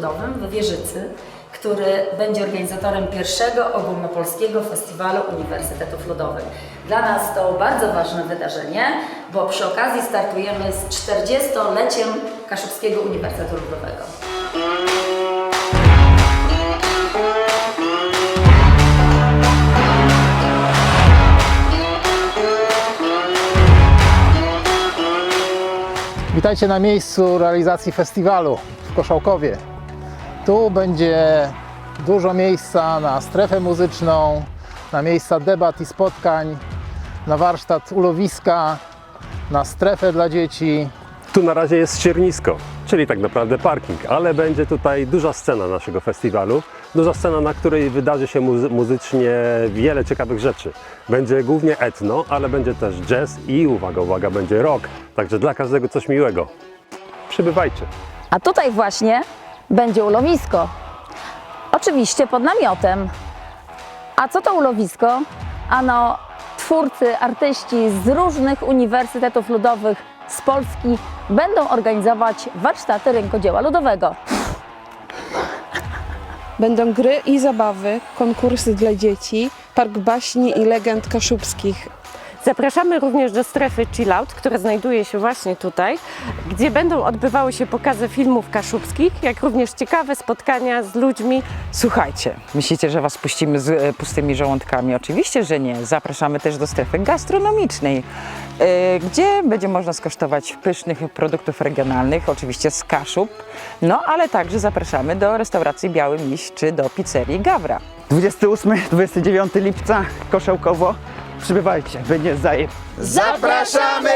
Ludowym w Wieżycy, który będzie organizatorem pierwszego ogólnopolskiego festiwalu Uniwersytetów Ludowych. Dla nas to bardzo ważne wydarzenie, bo przy okazji startujemy z 40-leciem Kaszubskiego Uniwersytetu Ludowego. Witajcie na miejscu realizacji festiwalu w Koszałkowie. Tu będzie dużo miejsca na strefę muzyczną, na miejsca debat i spotkań, na warsztat ulowiska, na strefę dla dzieci. Tu na razie jest ściernisko, czyli tak naprawdę parking, ale będzie tutaj duża scena naszego festiwalu. Duża scena, na której wydarzy się muzycznie wiele ciekawych rzeczy. Będzie głównie etno, ale będzie też jazz i uwaga, będzie rock. Także dla każdego coś miłego. Przybywajcie. A tutaj właśnie będzie ulowisko. Oczywiście pod namiotem. A co to ulowisko? Ano twórcy, artyści z różnych uniwersytetów ludowych z Polski będą organizować warsztaty rękodzieła ludowego. Będą gry i zabawy, konkursy dla dzieci, park baśni i legend kaszubskich. Zapraszamy również do strefy Chill Out, która znajduje się właśnie tutaj, gdzie będą odbywały się pokazy filmów kaszubskich, jak również ciekawe spotkania z ludźmi. Słuchajcie, myślicie, że Was puścimy z pustymi żołądkami? Oczywiście, że nie. Zapraszamy też do strefy gastronomicznej, gdzie będzie można skosztować pysznych produktów regionalnych, oczywiście z Kaszub, no ale także zapraszamy do restauracji Biały Miś czy do pizzerii Gawra. 28-29 lipca, Koszałkowo. Przybywajcie, będzie zajem. Zapraszamy!